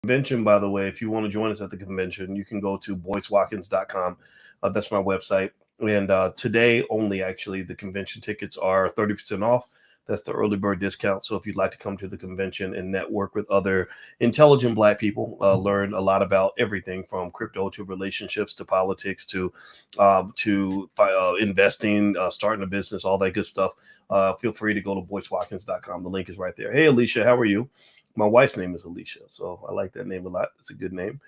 Convention, by the way, if you want to join us at the convention, you can go to boycewatkins.com. That's my website. And today only, actually, the convention tickets are 30% off. That's the early bird discount. So if you'd like to come to the convention and network with other intelligent Black people, learn a lot about everything from crypto to relationships to politics to investing, starting a business, all that good stuff, feel free to go to boycewatkins.com. The link is right there. Hey, Alicia, how are you? My wife's name is Alicia, so I like that name a lot. It's a good name.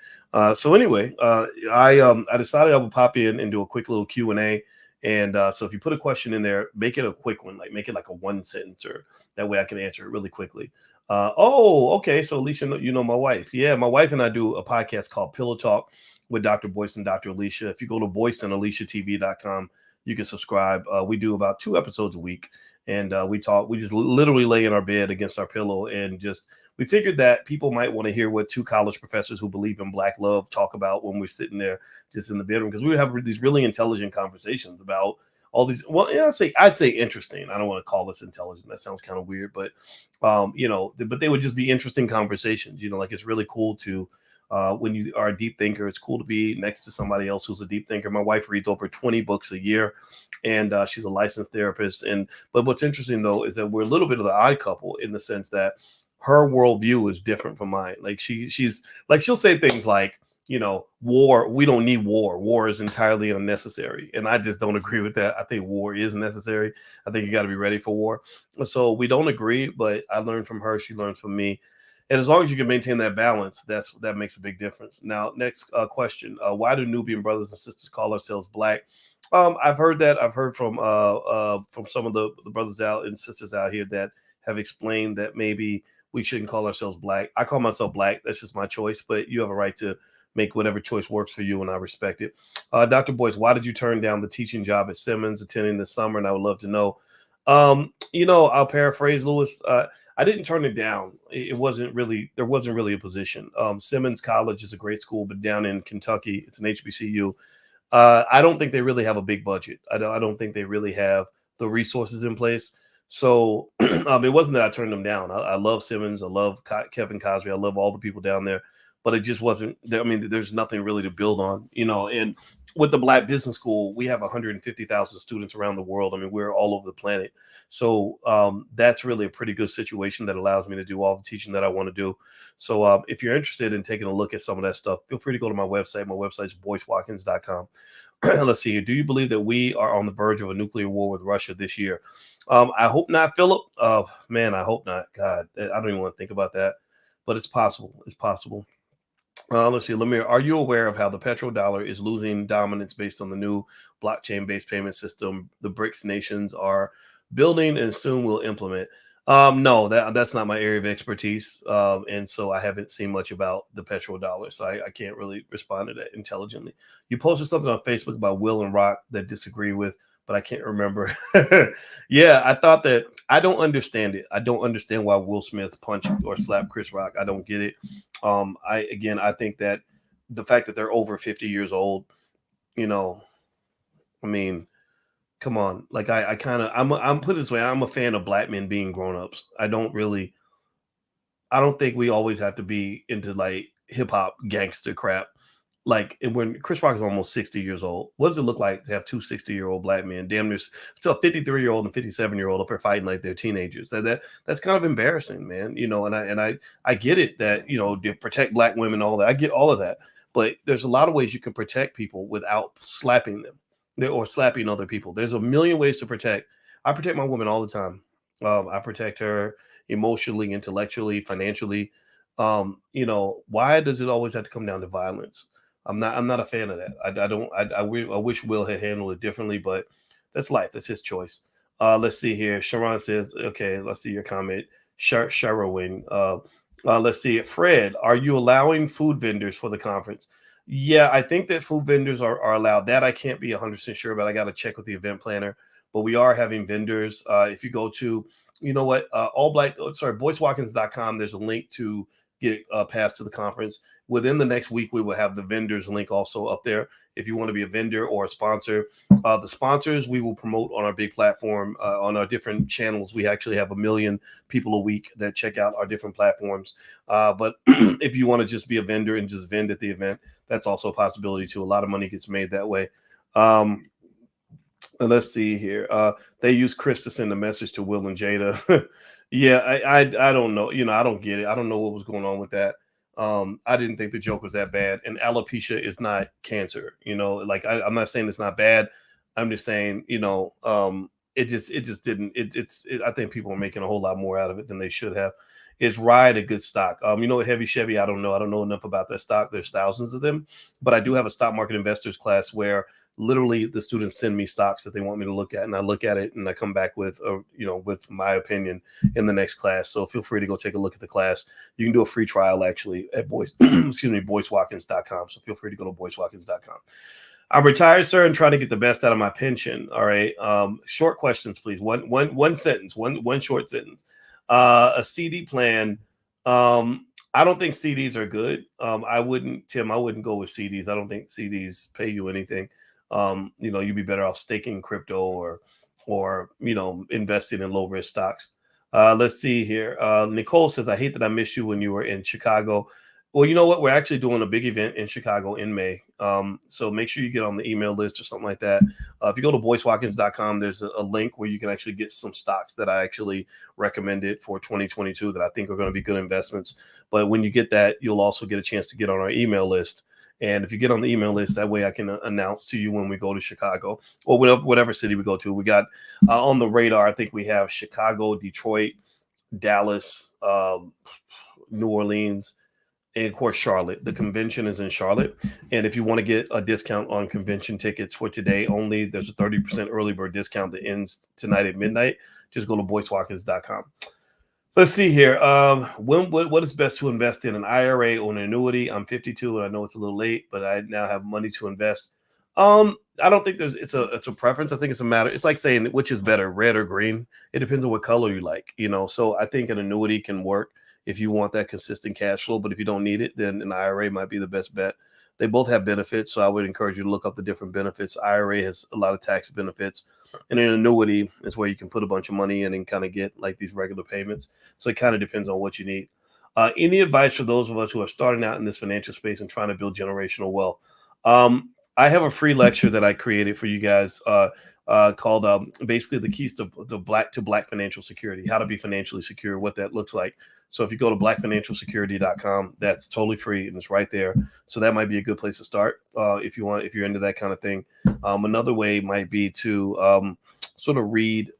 So anyway, I decided I would pop in and do a quick little Q&A. And so if you put a question in there, make it a quick one, like make it like a one sentence, or that way I can answer it really quickly. Okay. So Alicia, you know my wife. Yeah, my wife and I do a podcast called Pillow Talk with Dr. Boyce and Dr. Alicia. If you go to boyceandaliciatv.com, you can subscribe. We do about 2 episodes a week, and we talk. We just literally lay in our bed against our pillow and just we figured that people might want to hear what 2 college professors who believe in Black love talk about when we're sitting there just in the bedroom, because we would have these really intelligent conversations about all these. Well, yeah, I'd say interesting. I don't want to call this intelligent. That sounds kind of weird, but but they would just be interesting conversations. Like it's really cool to. When you are a deep thinker, it's cool to be next to somebody else who's a deep thinker. My wife reads over 20 books a year, and she's a licensed therapist. But what's interesting though is that we're a little bit of the odd couple in the sense that her worldview is different from mine. Like she's like she'll say things like, war. We don't need war. War is entirely unnecessary, and I just don't agree with that. I think war is necessary. I think you got to be ready for war. So we don't agree, but I learned from her. She learns from me. And as long as you can maintain that balance, that makes a big difference. Now, next question: why do Nubian brothers and sisters call ourselves Black? I've heard that. I've heard from some of the brothers out and sisters out here that have explained that maybe we shouldn't call ourselves Black. I call myself Black. That's just my choice. But you have a right to make whatever choice works for you, and I respect it. Dr. Boyce, why did you turn down the teaching job at Simmons attending this summer? And I would love to know. I'll paraphrase Lewis. I didn't turn it down. There wasn't really a position. Simmons College is a great school, but down in Kentucky, it's an HBCU. I don't think they really have a big budget. I don't think they really have the resources in place. So it wasn't that I turned them down. I love Simmons. I love Kevin Cosby. I love all the people down there, but it just wasn't. I mean, there's nothing really to build on, And with the Black Business School, we have 150,000 students around the world. I mean, we're all over the planet. So that's really a pretty good situation that allows me to do all the teaching that I want to do. So if you're interested in taking a look at some of that stuff, feel free to go to my website. My website is boycewatkins.com. Let's see here. Do you believe that we are on the verge of a nuclear war with Russia this year? I hope not, Philip. Man, I hope not. God, I don't even want to think about that, but it's possible. It's possible. Let's see, Lemire, are you aware of how the petrodollar is losing dominance based on the new blockchain-based payment system the BRICS nations are building and soon will implement? No, that's not my area of expertise, and so I haven't seen much about the petrodollar, so I can't really respond to that intelligently. You posted something on Facebook about Will and Rock that disagree with, but I can't remember. Yeah, I thought that I don't understand it. I don't understand why Will Smith punched or slapped Chris Rock. I don't get it. I think that the fact that they're over 50 years old, I mean, come on. Like I'm put it this way, I'm a fan of Black men being grown-ups. I don't think we always have to be into like hip hop gangster crap. Like when Chris Rock is almost 60 years old, what does it look like to have 2 60-year-old Black men? Damn near still a 53-year-old and 57-year-old up there fighting like they're teenagers. That's kind of embarrassing, man. I get it that to protect Black women, all that. I get all of that, but there's a lot of ways you can protect people without slapping them or slapping other people. There's a million ways to protect. I protect my woman all the time. I protect her emotionally, intellectually, financially. Why does it always have to come down to violence? I'm not a fan of that. I wish Will had handled it differently, but that's life. That's his choice. Let's see here. Sharon says, okay, let's see your comment. Sharrowing. Let's see it. Fred, are you allowing food vendors for the conference? Yeah, I think that food vendors are allowed. That I can't be 100% sure about. I got to check with the event planner, but we are having vendors. If you go to, boycewatkins.com, there's a link to get a pass to the conference. Within the next week, we will have the vendors link also up there. If you want to be a vendor or a sponsor, the sponsors we will promote on our big platform, on our different channels. We actually have 1 million people a week that check out our different platforms. But if you want to just be a vendor and just vend at the event, that's also a possibility too. A lot of money gets made that way. Let's see here. They use Chris to send a message to Will and Jada. Yeah, I don't know. You know, I don't get it. I don't know what was going on with that. I didn't think the joke was that bad. And alopecia is not cancer. You know, like I'm not saying it's not bad. I'm just saying, you know, it just didn't. I think people are making a whole lot more out of it than they should have. Is Ride a good stock? You know, Heavy Chevy. I don't know. I don't know enough about that stock. There's thousands of them, but I do have a stock market investors class where literally the students send me stocks that they want me to look at, and I look at it and I come back with with my opinion in the next class. So feel free to go take a look at the class. You can do a free trial actually at Boyce BoyceWatkins.com. So feel free to go to BoyceWatkins.com. I'm retired, sir, and trying to get the best out of my pension. All right. Short questions, please. One sentence, one short sentence. A CD plan. I don't think CDs are good. I wouldn't go with CDs. I don't think CDs pay you anything. You'd be better off staking crypto or investing in low risk stocks. Let's see here. Nicole says, I hate that I missed you when you were in Chicago. Well, you know what? We're actually doing a big event in Chicago in May. So make sure you get on the email list or something like that. If you go to BoyceWatkins.com, there's a link where you can actually get some stocks that I actually recommended for 2022 that I think are going to be good investments. But when you get that, you'll also get a chance to get on our email list. And if you get on the email list, that way I can announce to you when we go to Chicago or whatever city we go to. We got on the radar, I think we have Chicago, Detroit, Dallas, New Orleans, and of course, Charlotte. The convention is in Charlotte. And if you want to get a discount on convention tickets for today only, there's a 30% early bird discount that ends tonight at midnight. Just go to BoyceWatkins.com. Let's see here. What is best to invest in, an IRA or an annuity? I'm 52 and I know it's a little late, but I now have money to invest. I don't think it's a preference. I think it's a matter. It's like saying which is better, red or green. It depends on what color you like, So I think an annuity can work if you want that consistent cash flow, but if you don't need it, then an IRA might be the best bet. They both have benefits, so I would encourage you to look up the different benefits. IRA has a lot of tax benefits, and an annuity is where you can put a bunch of money in and kind of get like these regular payments. So it kind of depends on what you need. Any advice for those of us who are starting out in this financial space and trying to build generational wealth? I have a free lecture that I created for you guys called basically the keys to black financial security, how to be financially secure, what that looks like. So if you go to blackfinancialsecurity.com, that's totally free and it's right there. So that might be a good place to start if you're into that kind of thing. Another way might be to sort of read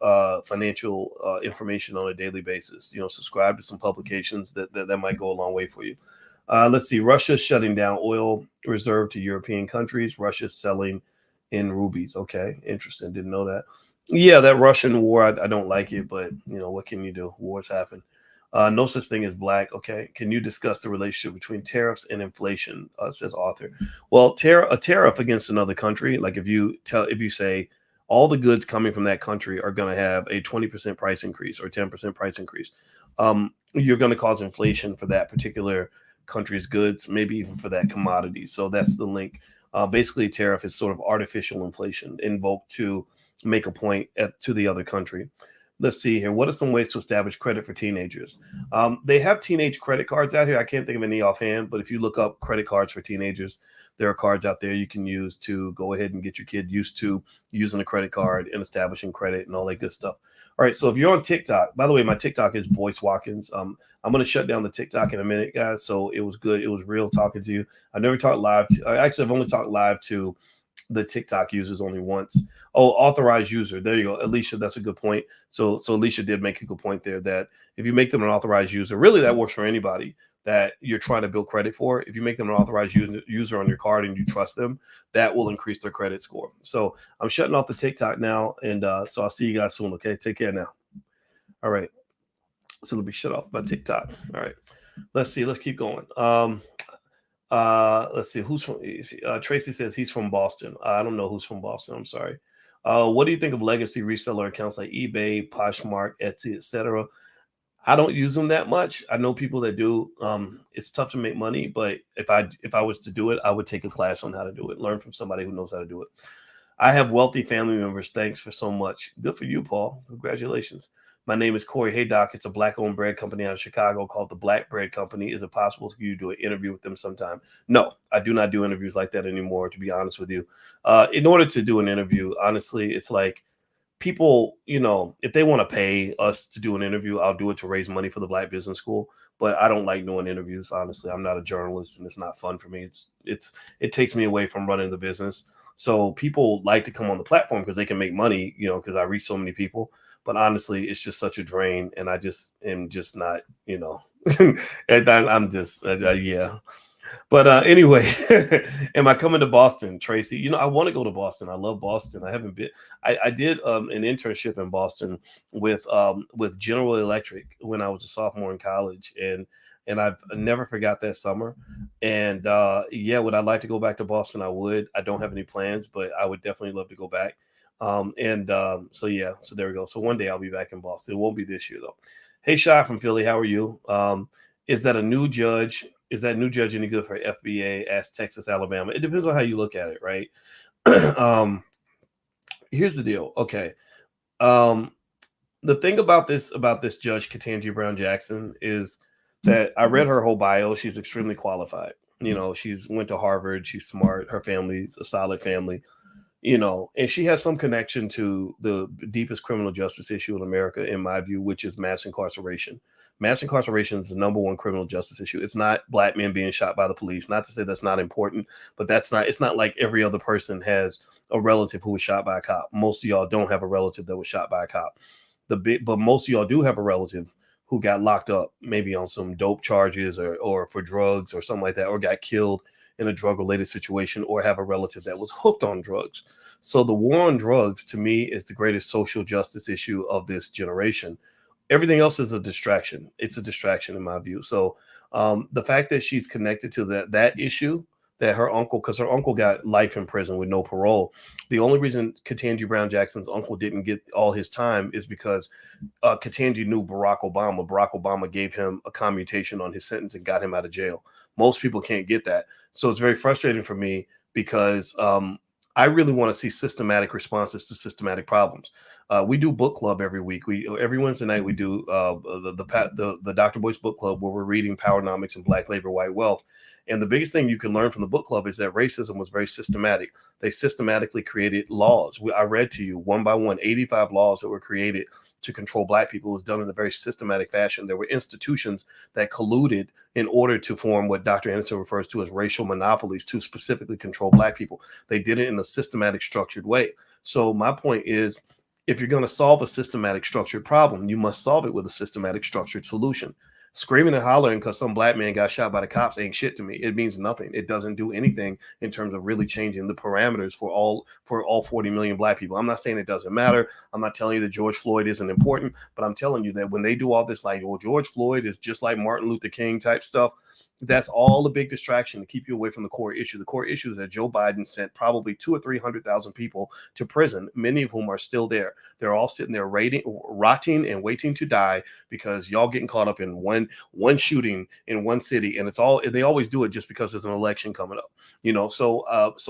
financial information on a daily basis. Subscribe to some publications that might go a long way for you. Let's see. Russia's shutting down oil reserve to European countries. Russia's selling in rubies. Okay, interesting. Didn't know that. Yeah, that Russian war, I don't like it, but what can you do? Wars happen. No such thing as black. Okay, can you discuss the relationship between tariffs and inflation? Says author. Well, a tariff against another country, like if you say all the goods coming from that country are going to have a 20% price increase or 10% price increase, you're going to cause inflation for that particular country's goods, maybe even for that commodity. So that's the link. Basically, tariff is sort of artificial inflation invoked to make a point to the other country. Let's see here. What are some ways to establish credit for teenagers? They have teenage credit cards out here. I can't think of any offhand, but if you look up credit cards for teenagers, there are cards out there you can use to go ahead and get your kid used to using a credit card and establishing credit and all that good stuff. All right. So if you're on TikTok, by the way, my TikTok is Boyce Watkins. I'm going to shut down the TikTok in a minute, guys. So it was good. It was real talking to you. I never talked live. I've only talked live to the TikTok users only once. Oh, authorized user. There you go. Alicia, that's a good point. So Alicia did make a good point there that if you make them an authorized user, really that works for anybody that you're trying to build credit for. If you make them an authorized user on your card and you trust them, that will increase their credit score. So I'm shutting off the TikTok now. And so I'll see you guys soon. Okay. Take care now. All right. So let me shut off my TikTok. All right. Let's see. Let's keep going. Let's see who's from. Tracy says he's from Boston. I don't know who's from Boston. I'm sorry. What do you think of legacy reseller accounts like eBay, Poshmark, Etsy, etc.? I don't use them that much. I know people that do. It's tough to make money, but if I was to do it, I would take a class on how to do it, learn from somebody who knows how to do it. I have wealthy family members. Thanks for so much. Good for you, Paul. Congratulations. My name is Corey. Hey, Doc. It's a black-owned bread company out of Chicago called the Black Bread Company. Is it possible for you to do an interview with them sometime? No, I do not do interviews like that anymore, to be honest with you. In order to do an interview, honestly, it's like people, if they want to pay us to do an interview, I'll do it to raise money for the Black Business School. But I don't like doing interviews. Honestly, I'm not a journalist, and it's not fun for me. It takes me away from running the business. So people like to come on the platform because they can make money, because I reach so many people. But honestly, it's just such a drain, and I just am just not, and I'm just, yeah. But anyway, am I coming to Boston, Tracy? I want to go to Boston. I love Boston. I haven't been. I did an internship in Boston with General Electric when I was a sophomore in college, and I've never forgot that summer. And yeah, would I like to go back to Boston? I would. I don't have any plans, but I would definitely love to go back. So yeah, so there we go. So one day I'll be back in Boston. It won't be this year though. Hey, Shy from Philly, how are you? Is that a new judge? Is that new judge any good for FBA? Ask Texas, Alabama. It depends on how you look at it, right? Here's the deal. Okay. The thing about this judge, Ketanji Brown Jackson, is that I read her whole bio. She's extremely qualified. She's went to Harvard. She's smart. Her family's a solid family. And she has some connection to the deepest criminal justice issue in America, in my view, which is mass incarceration. Mass incarceration is the number one criminal justice issue. It's not black men being shot by the police. Not to say that's not important, but it's not like every other person has a relative who was shot by a cop. Most of y'all don't have a relative that was shot by a cop. But most of y'all do have a relative who got locked up, maybe on some dope charges or for drugs or something like that, or got killed in a drug-related situation, or have a relative that was hooked on drugs. So the war on drugs, to me, is the greatest social justice issue of this generation. Everything else is a distraction. It's a distraction in my view. So the fact that she's connected to that issue, that her uncle, because her uncle got life in prison with no parole. The only reason Ketanji Brown Jackson's uncle didn't get all his time is because Ketanji knew Barack Obama. Barack Obama gave him a commutation on his sentence and got him out of jail. Most people can't get that. So it's very frustrating for me because I really want to see systematic responses to systematic problems. We do book club every week. Every Wednesday night we do the Dr. Boyce book club, where we're reading Powernomics and Black Labor, White Wealth. And the biggest thing you can learn from the book club is that racism was very systematic. They systematically created laws. I read to you one by one 85 laws that were created to control black people. It was done in a very systematic fashion. There were institutions that colluded in order to form what Dr. Anderson refers to as racial monopolies to specifically control black people. They did it in a systematic, structured way. So my point is, if you're going to solve a systematic, structured problem, you must solve it with a systematic, structured solution. Screaming and hollering because some black man got shot by the cops ain't shit to me. It means nothing. It doesn't do anything in terms of really changing the parameters for all 40 million black people. I'm not saying it doesn't matter. I'm not telling you that George Floyd isn't important, but I'm telling you that when they do all this, like, well, George Floyd is just like Martin Luther King type stuff, that's all a big distraction to keep you away from the core issue. The core issue is that Joe Biden sent probably 200,000 or 300,000 people to prison, many of whom are still there. They're all sitting there rotting and waiting to die because y'all getting caught up in one shooting in one city, and they always do it just because there's an election coming up. So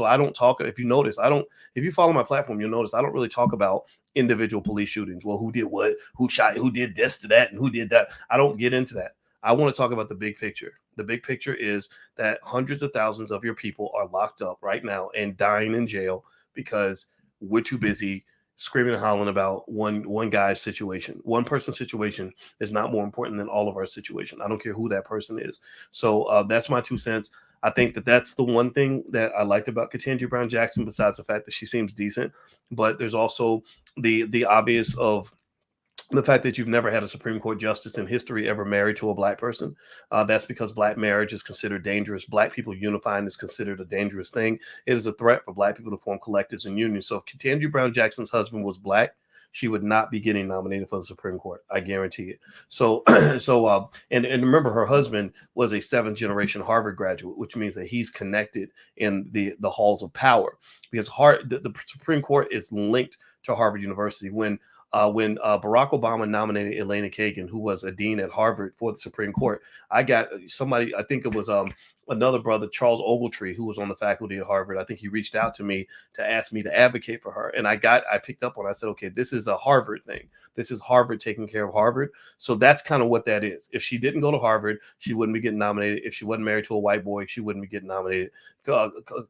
I don't talk. If you notice, I don't. If you follow my platform, you'll notice I don't really talk about individual police shootings. Well, who did what? Who shot? Who did this to that? And who did that? I don't get into that. I want to talk about the big picture. The big picture is that hundreds of thousands of your people are locked up right now and dying in jail because we're too busy screaming and hollering about one guy's situation. One person's situation is not more important than all of our situation. I don't care who that person is. So that's my 2 cents. I think that that's the one thing that I liked about Ketanji Brown Jackson, besides the fact that she seems decent. But there's also the obvious of the fact that you've never had a Supreme Court justice in history ever married to a black person. That's because black marriage is considered dangerous. Black people unifying is considered a dangerous thing. It is a threat for black people to form collectives and unions. So if Ketanji Brown Jackson's husband was black, she would not be getting nominated for the Supreme Court. I guarantee it. So and remember, her husband was a 7th generation Harvard graduate, which means that he's connected in the halls of power, because the Supreme Court is linked to Harvard University. When when Barack Obama nominated Elena Kagan, who was a dean at Harvard for the Supreme Court. I got somebody, I think it was another brother, Charles Ogletree, who was on the faculty at Harvard. I think he reached out to me to ask me to advocate for her. And I picked up on it. I said, okay, this is a Harvard thing. This is Harvard taking care of Harvard. So that's kind of what that is. If she didn't go to Harvard, she wouldn't be getting nominated. If she wasn't married to a white boy, she wouldn't be getting nominated.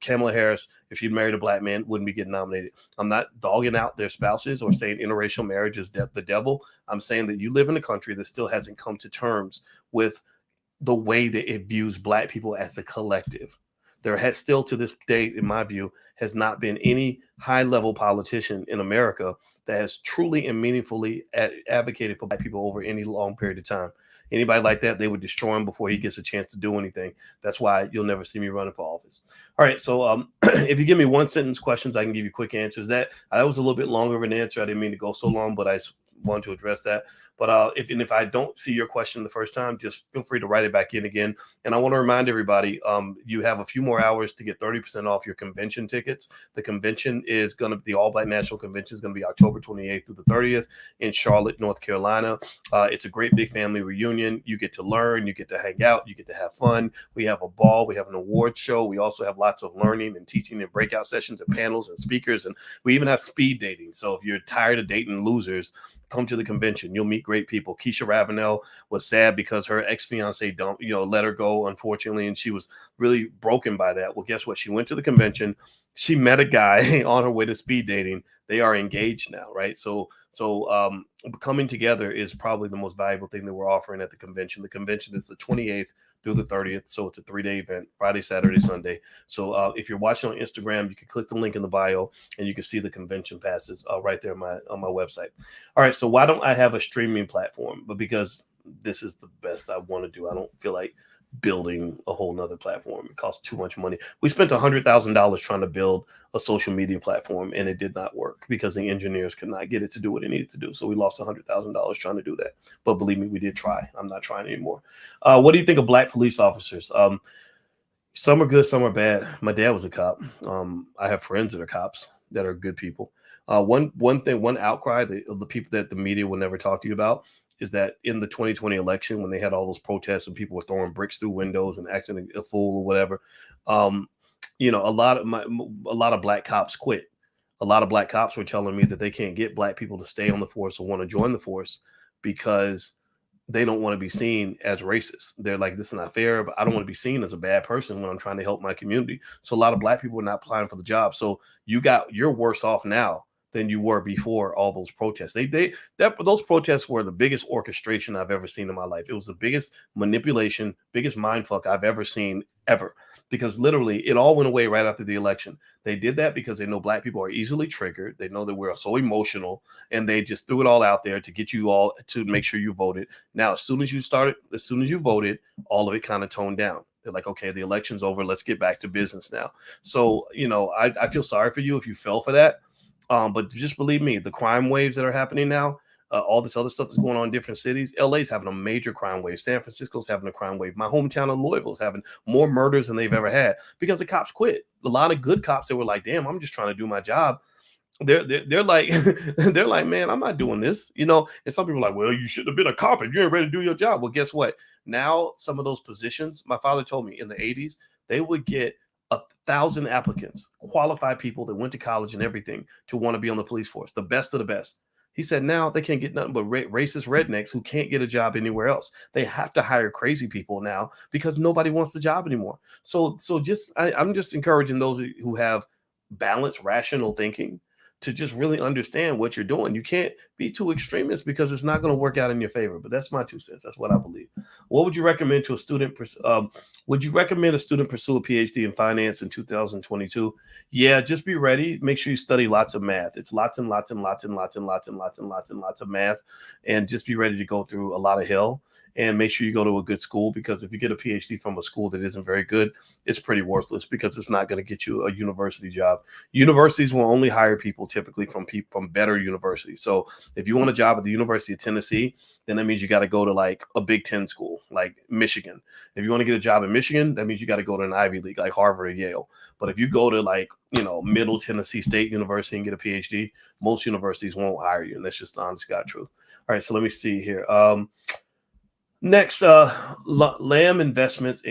Kamala Harris, if she'd married a black man, wouldn't be getting nominated. I'm not dogging out their spouses or saying interracial marriage is the devil. I'm saying that you live in a country that still hasn't come to terms with the way that it views black people as a collective. There has still to this day, in my view, has not been any high-level politician in America that has truly and meaningfully advocated for black people over any long period of time. Anybody like that, they would destroy him before he gets a chance to do anything. That's why you'll never see me running for office. All right, so if you give me one sentence questions, I can give you quick answers. That was a little bit longer of an answer. I didn't mean to go so long, but I wanted to address that. But if I don't see your question the first time, just feel free to write it back in again. And I want to remind everybody, you have a few more hours to get 30% off your convention tickets. The convention is going to be the All Black National Convention is going to be October 28th through the 30th in Charlotte, North Carolina. It's a great big family reunion. You get to learn, you get to hang out, you get to have fun. We have a ball, we have an award show. We also have lots of learning and teaching and breakout sessions and panels and speakers. And we even have speed dating. So if you're tired of dating losers, come to the convention. You'll meet great people. Keisha Ravenel was sad because her ex-fiance let her go, unfortunately, and she was really broken by that. Well, guess what? She went to the convention. She met a guy on her way to speed dating. They are engaged now, right? So coming together is probably the most valuable thing that we're offering at the convention. The convention is the 28th through the 30th, so it's a 3-day event, Friday, Saturday, Sunday. So if you're watching on Instagram, you can click the link in the bio, and you can see the convention passes right there on my website. All right, so why don't I have a streaming platform? But because this is the best I want to do. I don't feel like building a whole nother platform. It costs too much money. We spent $100,000 trying to build a social media platform, and it did not work because the engineers could not get it to do what it needed to do. So we lost $100,000 trying to do that. But believe me, we did try. I'm not trying anymore. What do you think of black police officers? Some are good, some are bad. My dad was a cop. I have friends that are cops that are good people. One outcry the people that the media will never talk to you about is that in the 2020 election, when they had all those protests and people were throwing bricks through windows and acting a fool or whatever, a lot of black cops quit. A lot of black cops were telling me that they can't get black people to stay on the force or want to join the force because they don't want to be seen as racist. They're like, this is not fair, but I don't want to be seen as a bad person when I'm trying to help my community. So a lot of black people are not applying for the job. So you're worse off now than you were before all those protests. Those protests were the biggest orchestration I've ever seen in my life. It was the biggest manipulation, biggest mindfuck I've ever seen ever, because literally it all went away right after the election. They did that because they know black people are easily triggered. They know that we're so emotional, and they just threw it all out there to get you all to make sure you voted. Now, as soon as you voted, all of it kind of toned down. They're like, okay, the election's over. Let's get back to business now. So, I feel sorry for you if you fell for that. But just believe me, the crime waves that are happening now, all this other stuff that's going on in different cities. LA's having a major crime wave. San Francisco's having a crime wave. My hometown of Louisville's having more murders than they've ever had because the cops quit. A lot of good cops that were like, damn, I'm just trying to do my job. They're like, they're like, man, I'm not doing this, And some people are like, well, you should have been a cop and you ain't ready to do your job. Well, guess what? Now, some of those positions, my father told me in the 80s, they would get 1,000 applicants, qualified people that went to college and everything to want to be on the police force, the best of the best. He said now they can't get nothing but racist rednecks who can't get a job anywhere else. They have to hire crazy people now because nobody wants the job anymore. So I'm just encouraging those who have balanced, rational thinking to just really understand what you're doing. You can't be too extremist because it's not going to work out in your favor. But that's my 2 cents. That's what I believe. What would you recommend to a student? Would you recommend a student pursue a PhD in finance in 2022? Yeah, just be ready. Make sure you study lots of math. It's lots and lots and lots and lots and lots and lots and lots and lots of math. And just be ready to go through a lot of hell. And make sure you go to a good school, because if you get a PhD from a school that isn't very good, it's pretty worthless because it's not going to get you a university job. Universities will only hire people typically from people from better universities. So if you want a job at the University of Tennessee, then that means you got to go to like a Big Ten school, like Michigan. If you want to get a job in Michigan, that means you got to go to an Ivy League, like Harvard or Yale. But if you go to like, Middle Tennessee State University and get a PhD, most universities won't hire you. And that's just the honest God truth. All right, so let me see here. Next, Lamb investments.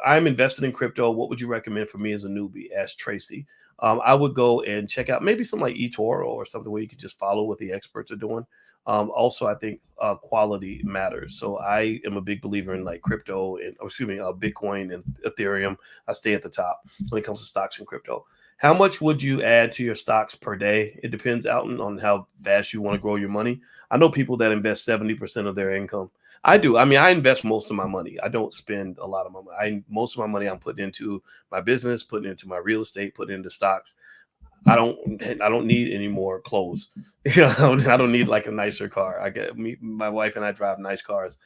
I'm invested in crypto. What would you recommend for me as a newbie? Asked Tracy. I would go and check out maybe something like eToro or something where you could just follow what the experts are doing. Also, I think quality matters. So I am a big believer in like crypto and, Bitcoin and Ethereum. I stay at the top when it comes to stocks and crypto. How much would you add to your stocks per day? It depends, Alton, on how fast you want to grow your money. I know people that invest 70% of their income. I do. I mean, I invest most of my money. I don't spend a lot of my money. Most of my money I'm putting into my business, putting into my real estate, putting into stocks. I don't need any more clothes. I don't need like a nicer car. My wife and I drive nice cars.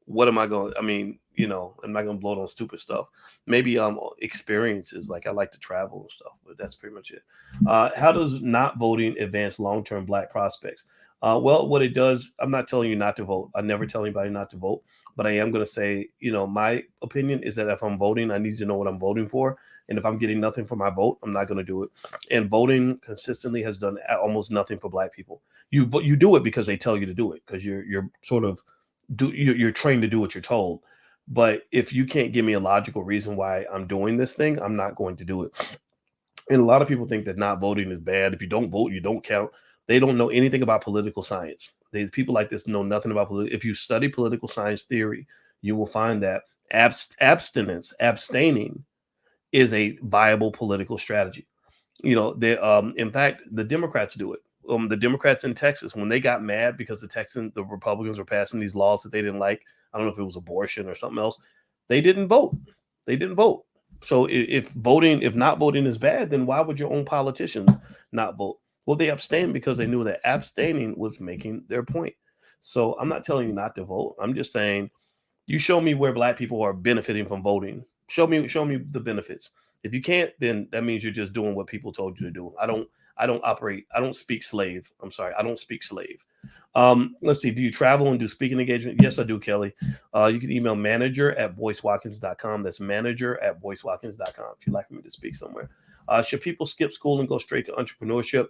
What am I going? I mean, I'm not going to blow it on stupid stuff. Maybe experiences, like I like to travel and stuff, but that's pretty much it. How does not voting advance long-term Black prospects? Well, what it does, I'm not telling you not to vote. I never tell anybody not to vote, but I am going to say, my opinion is that if I'm voting, I need to know what I'm voting for. And if I'm getting nothing for my vote, I'm not going to do it. And voting consistently has done almost nothing for Black people. You do it because they tell you to do it, because you're sort of you're trained to do what you're told. But if you can't give me a logical reason why I'm doing this thing, I'm not going to do it. And a lot of people think that not voting is bad. If you don't vote, you don't count. They don't know anything about political science. People like this know nothing about political. If you study political science theory, you will find that abstaining is a viable political strategy. In fact, the Democrats do it. The Democrats in Texas, when they got mad because the Republicans were passing these laws that they didn't like, I don't know if it was abortion or something else, they didn't vote. They didn't vote. So if not voting is bad, then why would your own politicians not vote? Well, they abstained because they knew that abstaining was making their point. So I'm not telling you not to vote. I'm just saying, you show me where Black people are benefiting from voting. Show me the benefits. If you can't, then that means you're just doing what people told you to do. I don't speak slave. I'm sorry. I don't speak slave. Let's see. Do you travel and do speaking engagement? Yes, I do, Kelly. You can email manager@boycewatkins.com. That's manager@boycewatkins.com if you'd like me to speak somewhere. Should people skip school and go straight to entrepreneurship?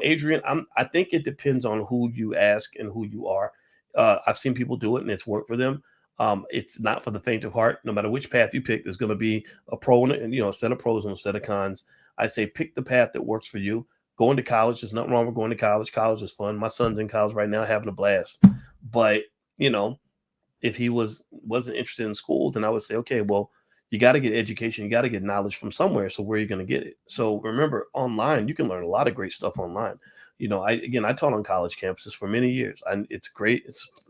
Adrian, I think it depends on who you ask and who you are. I've seen people do it and it's worked for them. It's not for the faint of heart. No matter which path you pick, there's going to be a pro and a set of pros and a set of cons. I say pick the path that works for you. Going to college, there's nothing wrong with going to college. College is fun. My son's in college right now, having a blast. But if he wasn't interested in school, then I would say, okay, well, you got to get education. You got to get knowledge from somewhere. So where are you going to get it? So remember, online, you can learn a lot of great stuff online. I taught on college campuses for many years, and it's great.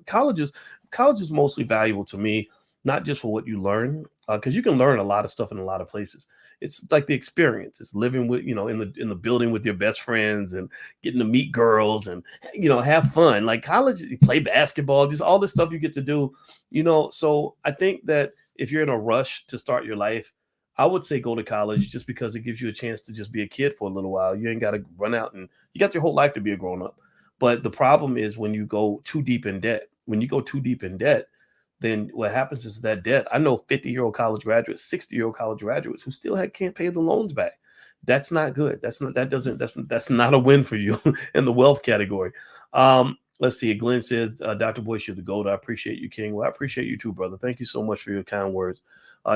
College is mostly valuable to me, not just for what you learn, because you can learn a lot of stuff in a lot of places. It's like the experience. It's living with, in the building with your best friends and getting to meet girls and, have fun. Like college, you play basketball, just all this stuff you get to do, So I think that if you're in a rush to start your life, I would say go to college just because it gives you a chance to just be a kid for a little while. You ain't got to run out and you got your whole life to be a grown up. But the problem is when you go too deep in debt. When you go too deep in debt, then what happens is that debt. I know 50-year-old college graduates, 60-year-old college graduates who still can't pay the loans back. That's not good. That's not a win for you in the wealth category. Let's see. Glenn says, Dr. Boyce, you're the GOAT. I appreciate you, King. Well, I appreciate you too, brother. Thank you so much for your kind words.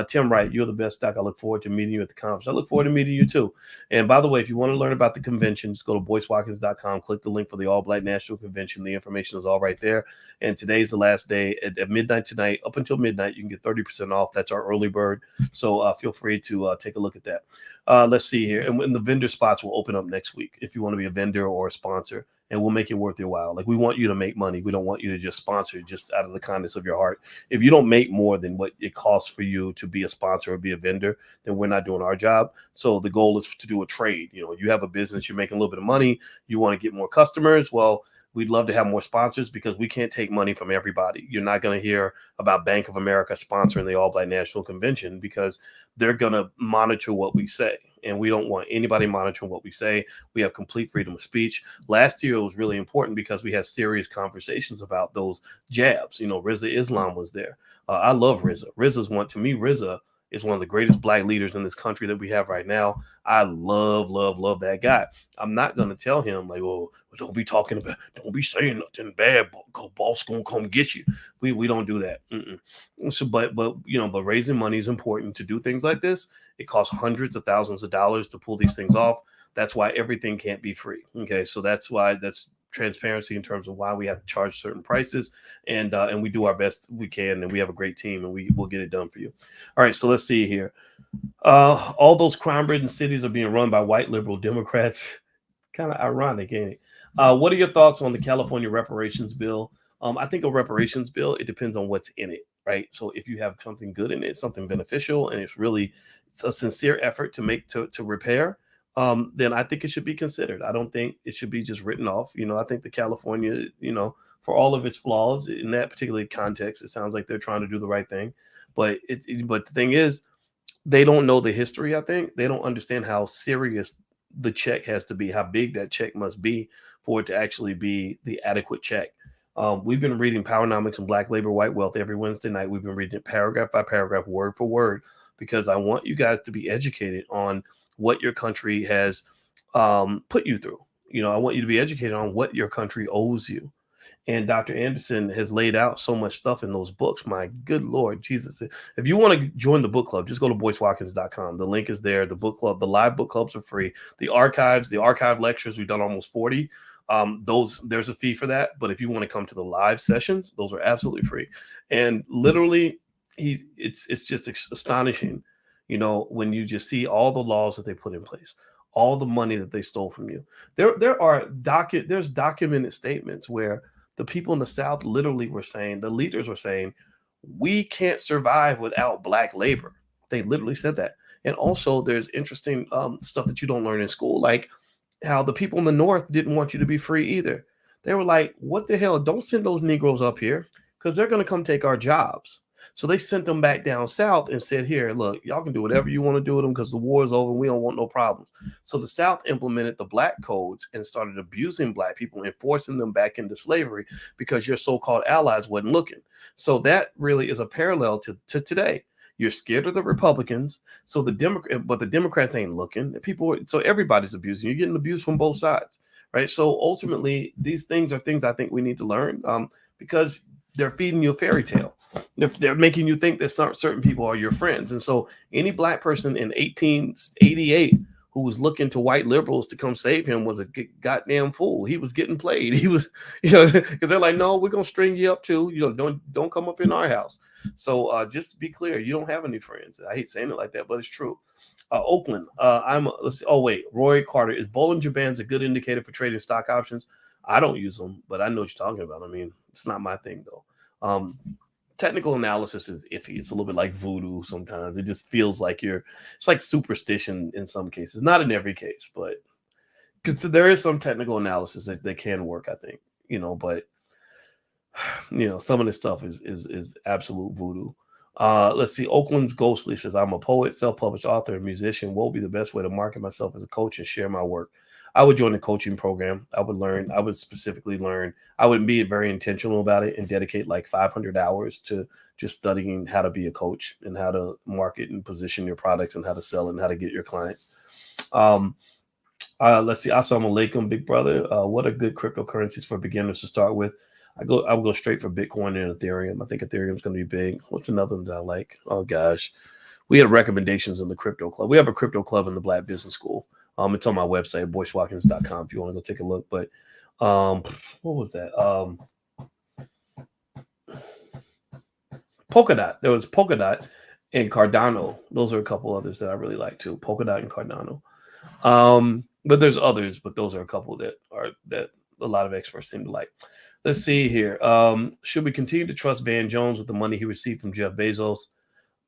Tim Wright, you're the best, Doc. I look forward to meeting you at the conference. I look forward to meeting you too. And by the way, if you want to learn about the convention, just go to boycewatkins.com, click the link for the All Black National Convention. The information is all right there. And today's the last day at midnight tonight. Up until midnight, you can get 30% off. That's our early bird. So feel free to take a look at that. Let's see here. And the vendor spots will open up next week if you want to be a vendor or a sponsor. And we'll make it worth your while. Like, we want you to make money. We don't want you to just sponsor just out of the kindness of your heart. If you don't make more than what it costs for you to be a sponsor or be a vendor, then we're not doing our job. So the goal is to do a trade. You have a business, you're making a little bit of money, you want to get more customers. Well, we'd love to have more sponsors because we can't take money from everybody. You're not going to hear about Bank of America sponsoring the All Black National Convention because they're going to monitor what we say. and we don't want anybody monitoring what we say. We have complete freedom of speech. Last year it was really important because we had serious conversations about those jabs. You know, Rizza Islam was there. I love Rizza. Rizza is one of the greatest black leaders in this country that we have right now. I love that guy. I'm not gonna tell him like, oh, don't be talking about, don't be saying nothing bad. Boss gonna come get you. We don't do that. So, but you know, but raising money is important to do things like this. It costs hundreds of thousands of dollars to pull these things off. That's why everything can't be free. Okay, so that's transparency in terms of why we have to charge certain prices, and we do our best we can, and we have a great team, and we will get it done for you. All right, so let's see here. All those crime-ridden cities are being run by white liberal Democrats. Kind of ironic, ain't it? What are your thoughts on the California reparations bill? I think a reparations bill, it depends on what's in it, right? So if you have something good in it, something beneficial, and it's a sincere effort to make to repair, then I think it should be considered. I don't think it should be just written off. You know, I think the California, you know, for all of its flaws in that particular context, it sounds like they're trying to do the right thing. But the thing is, they don't know the history. I think they don't understand how serious the check has to be, how big that check must be for it to actually be the adequate check. We've been reading Powernomics and Black Labor, White Wealth every Wednesday night. We've been reading it paragraph by paragraph, word for word, because I want you guys to be educated on what your country has put you through. You know, I want you to be educated on what your country owes you. And Dr. Anderson has laid out so much stuff in those books. My good Lord Jesus. If you want to join the book club, just go to boycewatkins.com. The link is there. The book club, the live book clubs are free. The archive lectures, we've done almost 40. There's a fee for that. But if you want to come to the live sessions, those are absolutely free. And literally, it's just astonishing, you know, when you just see all the laws that they put in place, all the money that they stole from you. There's documented statements where the people in the South literally were saying, the leaders were saying, we can't survive without black labor. They literally said that. And also, there's interesting stuff that you don't learn in school, like how the people in the North didn't want you to be free either. They were like, what the hell? Don't send those Negroes up here because they're going to come take our jobs. So they sent them back down south and said, here, look, y'all can do whatever you want to do with them because the war is over. We don't want no problems. So the South implemented the black codes and started abusing black people and forcing them back into slavery because your so-called allies wasn't looking. So that really is a parallel to today. You're scared of the Republicans, so the Democrats ain't looking. So everybody's abusing. You're getting abused from both sides, right? So ultimately, these things are things I think we need to learn because they're feeding you a fairy tale. They're making you think that certain people are your friends. And so any black person in 1888 who was looking to white liberals to come save him was a goddamn fool. He was getting played. He was, you know, because they're like, no, we're going to string you up too. You know, don't come up in our house. So just be clear. You don't have any friends. I hate saying it like that, but it's true. Oakland. Let's see. Oh, wait. Roy Carter. Is Bollinger Bands a good indicator for trading stock options? I don't use them, but I know what you're talking about. I mean, it's not my thing, though. Technical analysis is iffy. It's a little bit like voodoo sometimes. It just feels like it's like superstition in some cases. Not in every case, but because there is some technical analysis that can work, I think, you know, but you know, some of this stuff is absolute voodoo. Let's see. Oakland's Ghostly says, I'm a poet, self-published author, and musician. What would be the best way to market myself as a coach and share my work? I would join the coaching program. I would specifically learn. I would be very intentional about it and dedicate like 500 hours to just studying how to be a coach and how to market and position your products and how to sell it and how to get your clients. Let's see. Assalamu alaikum, big brother. What are good cryptocurrencies for beginners to start with? I would go straight for Bitcoin and Ethereum. I think Ethereum is going to be big. What's another one that I like? Oh gosh, we had recommendations in the crypto club. We have a crypto club in the Black Business School. It's on my website, boycewatkins.com, if you want to go take a look. But what was that? Polkadot. There was Polkadot and Cardano. Those are a couple others that I really like too. Polkadot and Cardano. But there's others, but those are a couple that a lot of experts seem to like. Let's see here. Should we continue to trust Van Jones with the money he received from Jeff Bezos?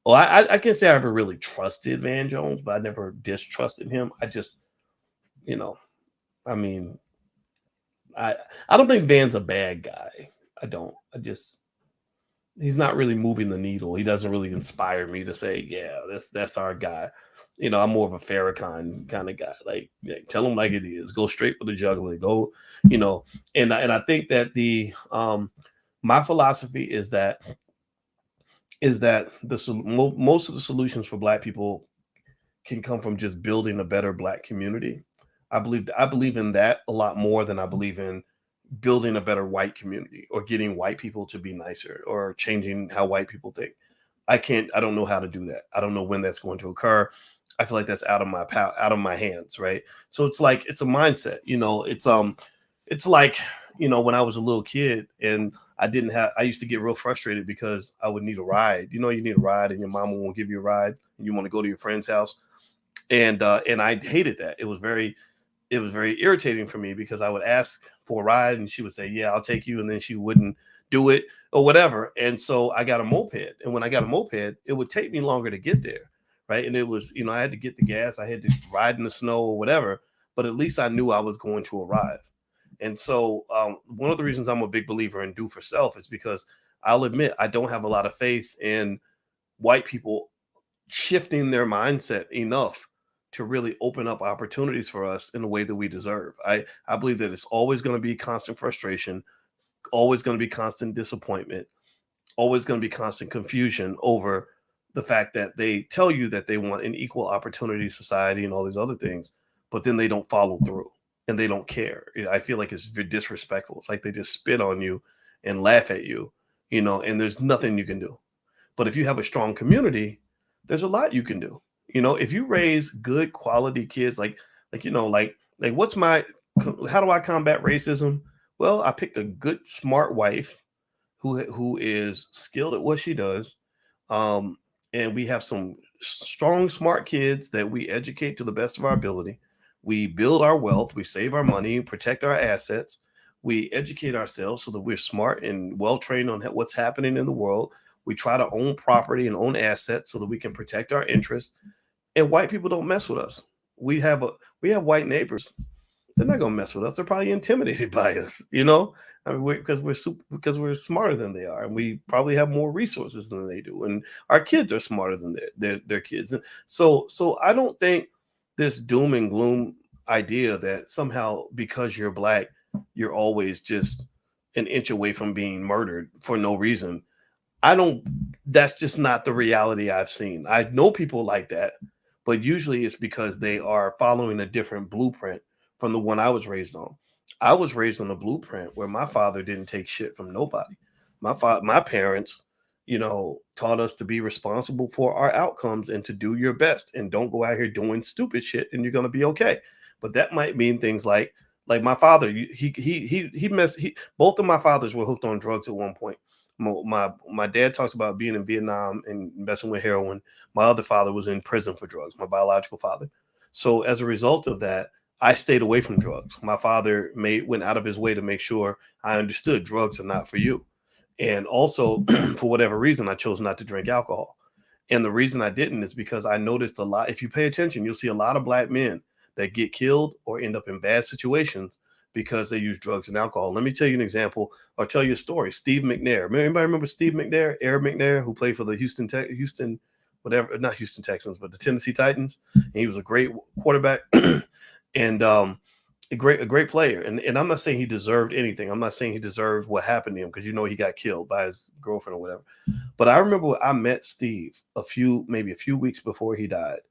Well, I can't say I ever really trusted Van Jones, but I never distrusted him. I just, you know, I mean, I don't think Van's a bad guy. I don't. I just, he's not really moving the needle. He doesn't really inspire me to say, yeah, that's our guy. You know, I'm more of a Farrakhan kind of guy. Like, yeah, tell him like it is. Go straight for the juggler. Go, you know. And I think that the my philosophy is that most of the solutions for Black people can come from just building a better Black community. I believe in that a lot more than I believe in building a better white community or getting white people to be nicer or changing how white people think. I don't know how to do that. I don't know when that's going to occur. I feel like that's out of my hands, right? So it's like it's a mindset, it's like, when I was a little kid and I used to get real frustrated because I would need a ride. You need a ride and your mama won't give you a ride and you want to go to your friend's house. And I hated that. It was very irritating for me because I would ask for a ride and she would say, "Yeah, I'll take you," and then she wouldn't do it or whatever. And so I got a moped, and when I got a moped, it would take me longer to get there, right? And it was, I had to get the gas, I had to ride in the snow or whatever, but at least I knew I was going to arrive. And so one of the reasons I'm a big believer in do for self is because I'll admit I don't have a lot of faith in white people shifting their mindset enough to really open up opportunities for us in the way that we deserve. I believe that it's always going to be constant frustration, always going to be constant disappointment, always going to be constant confusion over the fact that they tell you that they want an equal opportunity society and all these other things, but then they don't follow through and they don't care. I feel like it's disrespectful. It's like they just spit on you and laugh at you, and there's nothing you can do. But if you have a strong community, there's a lot you can do. If you raise good quality kids, like what's my how do I combat racism? Well, I picked a good, smart wife who is skilled at what she does. Um, and we have some strong, smart kids that we educate to the best of our ability. We build our wealth, we save our money, protect our assets. We educate ourselves so that we're smart and well trained on what's happening in the world. We try to own property and own assets so that we can protect our interests. And white people don't mess with us. We have white neighbors. They're not gonna mess with us. They're probably intimidated by us. I mean, because we're smarter than they are, and we probably have more resources than they do, and our kids are smarter than their kids. And so I don't think this doom and gloom idea that somehow because you're Black, you're always just an inch away from being murdered for no reason. I don't That's just not the reality I've seen. I know people like that, but usually it's because they are following a different blueprint from the one I was raised on. I was raised on a blueprint where my father didn't take shit from nobody. My parents, taught us to be responsible for our outcomes and to do your best and don't go out here doing stupid shit and you're going to be okay. But that might mean things like my father, both of my fathers were hooked on drugs at one point. My dad talks about being in Vietnam and messing with heroin. My other father was in prison for drugs, my biological father. So as a result of that, I stayed away from drugs. My father went out of his way to make sure I understood drugs are not for you. And also, for whatever reason, I chose not to drink alcohol. And the reason I didn't is because I noticed a lot. If you pay attention, you'll see a lot of Black men that get killed or end up in bad situations because they use drugs and alcohol. Let me tell you an example or tell you a story. Steve McNair. Anybody remember Steve McNair, Air McNair, who played for the Houston, whatever, not Houston Texans, but the Tennessee Titans. And he was a great quarterback and a great player. And I'm not saying he deserved anything. I'm not saying he deserved what happened to him because he got killed by his girlfriend or whatever. But I remember I met Steve maybe a few weeks before he died,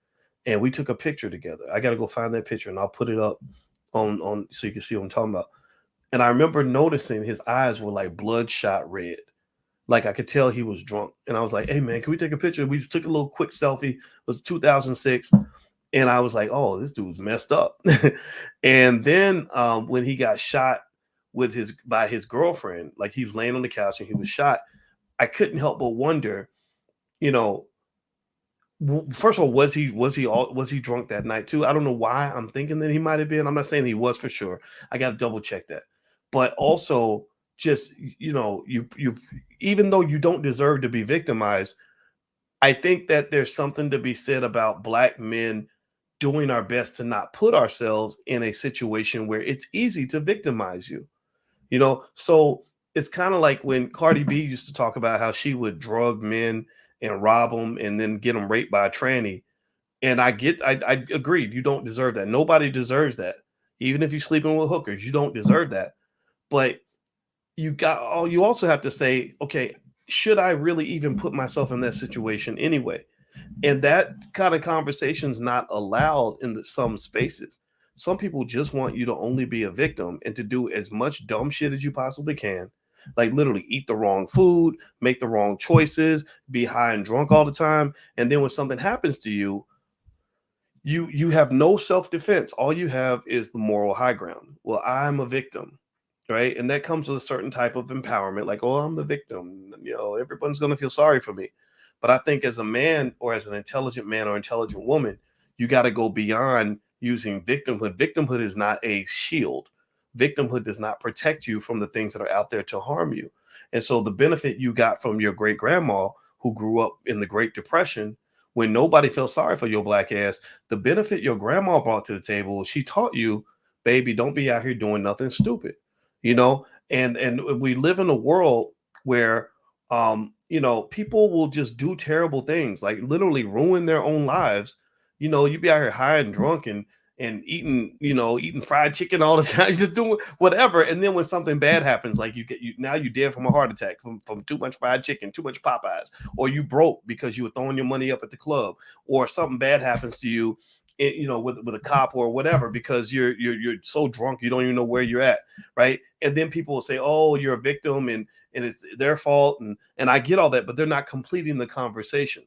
and we took a picture together. I got to go find that picture and I'll put it up on so you can see what I'm talking about. And I remember noticing his eyes were like bloodshot red. Like I could tell he was drunk. And I was like, "Hey man, can we take a picture?" We just took a little quick selfie. It was 2006. And I was like, "Oh, this dude's messed up." And then when he got shot by his girlfriend, like he was laying on the couch and he was shot, I couldn't help but wonder, you know, first of all, was he drunk that night too? I don't know why I'm thinking that he might have been. I'm not saying he was for sure. I got to double check that. But also, just you even though you don't deserve to be victimized, I think that there's something to be said about Black men doing our best to not put ourselves in a situation where it's easy to victimize you. So it's kind of like when Cardi B used to talk about how she would drug men and rob them and then get them raped by a tranny. And I agree, you don't deserve that. Nobody deserves that. Even if you're sleeping with hookers, you don't deserve that. But you also have to say, okay, should I really even put myself in that situation anyway? And that kind of conversation is not allowed in some spaces. Some people just want you to only be a victim and to do as much dumb shit as you possibly can. Like literally eat the wrong food, make the wrong choices, be high and drunk all the time. And then when something happens to you, you have no self-defense. All you have is the moral high ground. Well, I'm a victim, right? And that comes with a certain type of empowerment, like, oh, I'm the victim, everyone's going to feel sorry for me. But I think as a man, or as an intelligent man or intelligent woman, you got to go beyond using victimhood. Victimhood is not a shield. Victimhood does not protect you from the things that are out there to harm you. And so the benefit you got from your great grandma, who grew up in the Great Depression, when nobody felt sorry for your black ass, the benefit your grandma brought to the table, she taught you, baby, don't be out here doing nothing stupid, you know. And we live in a world where people will just do terrible things, like literally ruin their own lives. You be out here high and drunk and eating fried chicken all the time, just doing whatever. And then when something bad happens, like you dead from a heart attack from too much fried chicken, too much Popeyes, or you broke because you were throwing your money up at the club, or something bad happens to you, with a cop or whatever, because you're so drunk you don't even know where you're at, right? And then people will say, oh, you're a victim, and it's their fault, and I get all that, but they're not completing the conversation.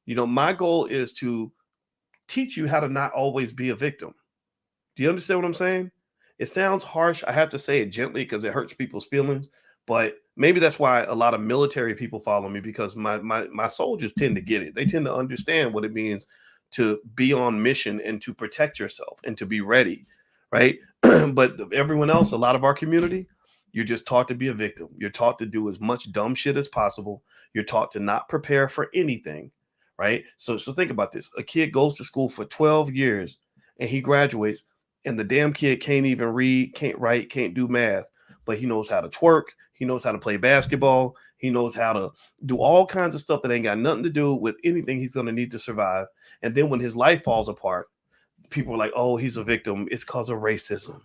My goal is to teach you how to not always be a victim. Do you understand what I'm saying? It sounds harsh. I have to say it gently because it hurts people's feelings. But maybe that's why a lot of military people follow me, because my soldiers tend to get it. They tend to understand what it means to be on mission and to protect yourself and to be ready, right? But everyone else, a lot of our community, you're just taught to be a victim. You're taught to do as much dumb shit as possible. You're taught to not prepare for anything, right? So think about this. A kid goes to school for 12 years and he graduates, and the damn kid can't even read, can't write, can't do math, but he knows how to twerk, he knows how to play basketball, he knows how to do all kinds of stuff that ain't got nothing to do with anything he's going to need to survive. And then when his life falls apart, people are like, oh, he's a victim, it's because of racism.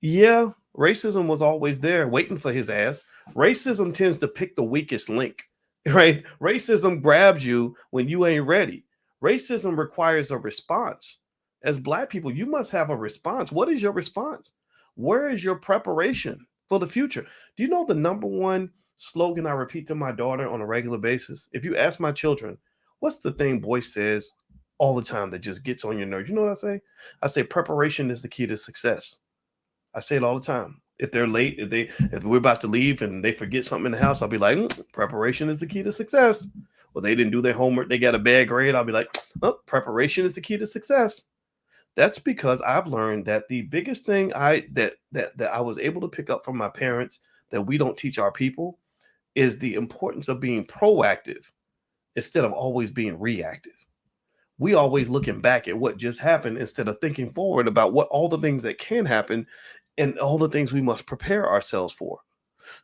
Yeah, racism was always there waiting for his ass. Racism tends to pick the weakest link, right? Racism grabs you when you ain't ready. Racism requires a response. As Black people, you must have a response. What is your response? Where is your preparation for the future? Do you know the number one slogan I repeat to my daughter on a regular basis? If you ask my children, what's the thing Boyce says all the time that just gets on your nerves? You know what I say? I say preparation is the key to success. I say it all the time. If they're late, if we're about to leave and they forget something in the house, I'll be like, preparation is the key to success. Well, they didn't do their homework, they got a bad grade, I'll be like, preparation is the key to success. That's because I've learned that the biggest thing that I was able to pick up from my parents that we don't teach our people is the importance of being proactive instead of always being reactive. We always looking back at what just happened instead of thinking forward about what all the things that can happen and all the things we must prepare ourselves for.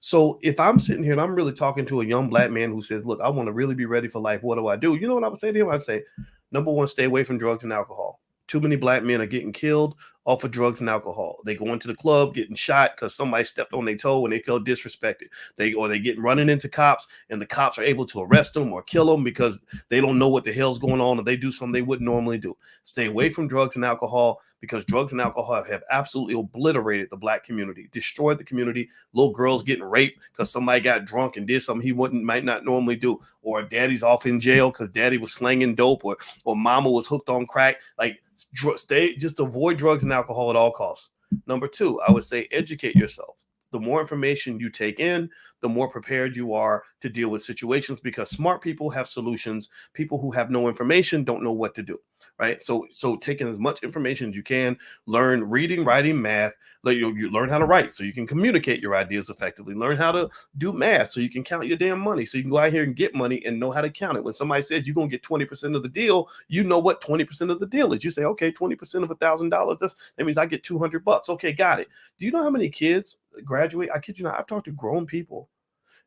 So if I'm sitting here and I'm really talking to a young Black man who says, look, I want to really be ready for life, what do I do? You know what I would say to him? I'd say, number one, stay away from drugs and alcohol. Too many Black men are getting killed off of drugs and alcohol. They go into the club getting shot because somebody stepped on their toe and they felt disrespected. They get running into cops, and the cops are able to arrest them or kill them because they don't know what the hell's going on, or they do something they wouldn't normally do. Stay away from drugs and alcohol, because drugs and alcohol have absolutely obliterated the Black community, destroyed the community. Little girls getting raped because somebody got drunk and did something he might not normally do, or daddy's off in jail because daddy was slanging dope, or mama was hooked on crack. Like, just avoid drugs and alcohol at all costs. Number two, I would say educate yourself. The more information you take in, the more prepared you are to deal with situations, because smart people have solutions. People who have no information don't know what to do. Right. So taking as much information as you can, learn reading, writing, math. Like you learn how to write so you can communicate your ideas effectively. Learn how to do math so you can count your damn money. So you can go out here and get money and know how to count it. When somebody says you're gonna get 20% of the deal, you know what 20% of the deal is. You say, okay, 20% of $1,000. That means I get $200. Okay, got it. Do you know how many kids graduate? I kid you not. I've talked to grown people,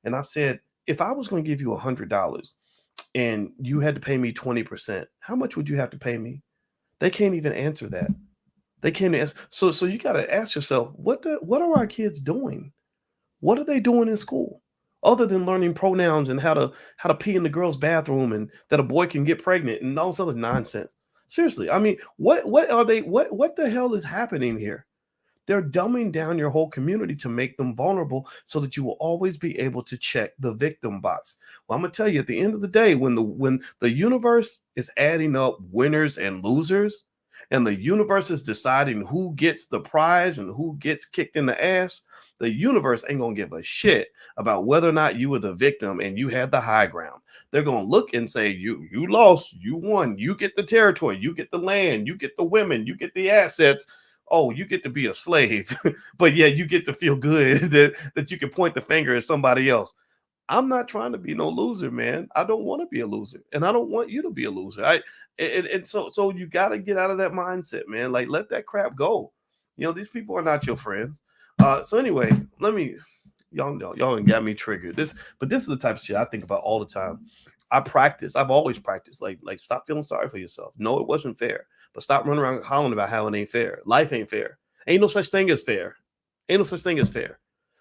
and I said, if I was going to give you $100 and you had to pay me 20%, how much would you have to pay me? They can't even answer that. They can't answer. So you got to ask yourself, what are our kids doing? What are they doing in school other than learning pronouns and how to pee in the girls' bathroom and that a boy can get pregnant and all this other nonsense? Seriously, I mean, what are they? What the hell is happening here? They're dumbing down your whole community to make them vulnerable so that you will always be able to check the victim box. Well, I'm gonna tell you, at the end of the day, when the universe is adding up winners and losers, and the universe is deciding who gets the prize and who gets kicked in the ass, the universe ain't gonna give a shit about whether or not you were the victim and you had the high ground. They're gonna look and say, you lost, you won, you get the territory, you get the land, you get the women, you get the assets. Oh, you get to be a slave, but yeah, you get to feel good that you can point the finger at somebody else. I'm not trying to be no loser, man. I don't want to be a loser, and I don't want you to be a loser. And so you got to get out of that mindset, man. Like, let that crap go. These people are not your friends. So anyway, y'all know, y'all done got me triggered. But this is the type of shit I think about all the time. I practice. I've always practiced. Like, stop feeling sorry for yourself. No, it wasn't fair. But stop running around hollering about how it ain't fair. Life ain't fair. Ain't no such thing as fair. Ain't no such thing as fair.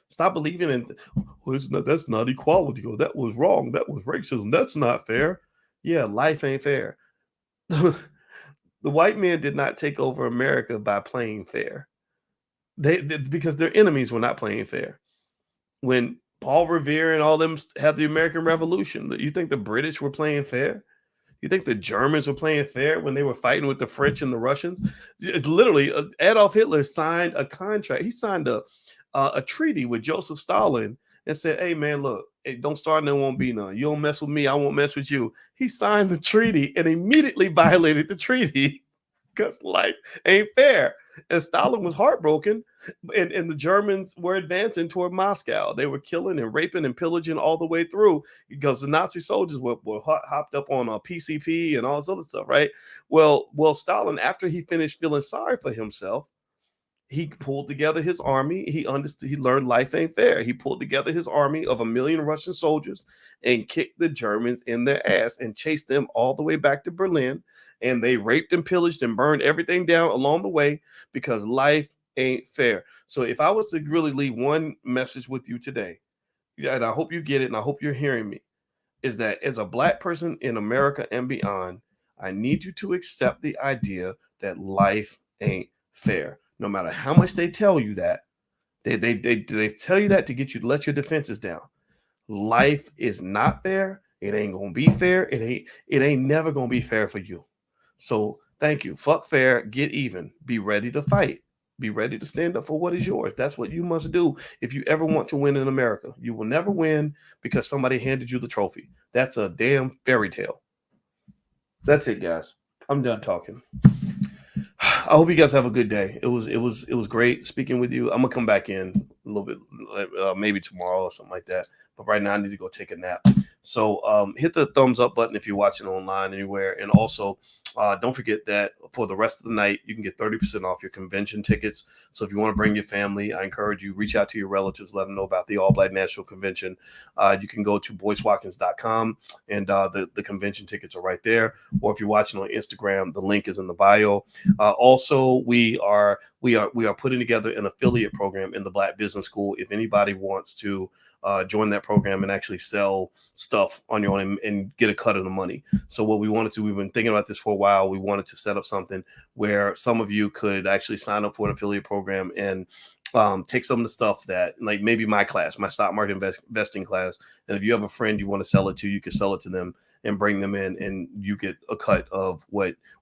Stop believing in, well, that's not equality, or that was wrong. That was racism. That's not fair. Yeah, life ain't fair. The white man did not take over America by playing fair. Because their enemies were not playing fair. When Paul Revere and all them had the American Revolution, you think the British were playing fair? You think the Germans were playing fair when they were fighting with the French and the Russians? It's literally Adolf Hitler signed a contract. He signed a treaty with Joseph Stalin and said, "Hey man, look, hey, don't start, and there won't be none. You don't mess with me, I won't mess with you." He signed the treaty and immediately violated the treaty because life ain't fair. And Stalin was heartbroken, and the Germans were advancing toward Moscow. They were killing and raping and pillaging all the way through because the Nazi soldiers were hopped up on a PCP and all this other stuff, right? Well, Stalin, after he finished feeling sorry for himself, he pulled together his army. He understood. He learned life ain't fair. He pulled together his army of 1 million Russian soldiers and kicked the Germans in their ass and chased them all the way back to Berlin. And they raped and pillaged and burned everything down along the way because life ain't fair. So if I was to really leave one message with you today, and I hope you get it, and I hope you're hearing me, is that as a Black person in America and beyond, I need you to accept the idea that life ain't fair. No matter how much they tell you that, they tell you that to get you to let your defenses down. Life is not fair. It ain't gonna be fair. It ain't never gonna be fair for you. So thank you. Fuck fair. Get even. Be ready to fight. Be ready to stand up for what is yours. That's what you must do if you ever want to win in America. You will never win because somebody handed you the trophy. That's a damn fairy tale. That's it, guys. I'm done talking. I hope you guys have a good day. It was great speaking with you. I'm gonna come back in a little bit, maybe tomorrow or something like that. But right now I need to go take a nap. So hit the thumbs up button if you're watching online anywhere, and also don't forget that for the rest of the night you can get 30% off your convention tickets. So if you want to bring your family, I encourage you reach out to your relatives, let them know about the All Black National Convention. You can go to boycewatkins.com and the convention tickets are right there. Or if you're watching on Instagram, the link is in the bio. Also, we are putting together an affiliate program in the Black Business School. If anybody wants to join that program and actually sell stuff on your own and get a cut of the money. So what we wanted to, we've been thinking about this for a while. We wanted to set up something where some of you could actually sign up for an affiliate program and take some of the stuff that, like maybe my class, my stock market investing class, and if you have a friend you want to sell it to, you can sell it to them and bring them in, and you get a cut of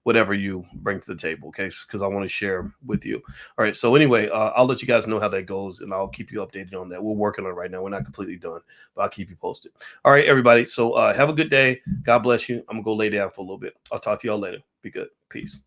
whatever you bring to the table. Okay, because I want to share with you. All right, so anyway, I'll let you guys know how that goes, and I'll keep you updated on that. We're working on it right now. We're not completely done, but I'll keep you posted. All right, everybody, so have a good day. God bless you. I'm gonna go lay down for a little bit. I'll talk to y'all later. Be good. Peace.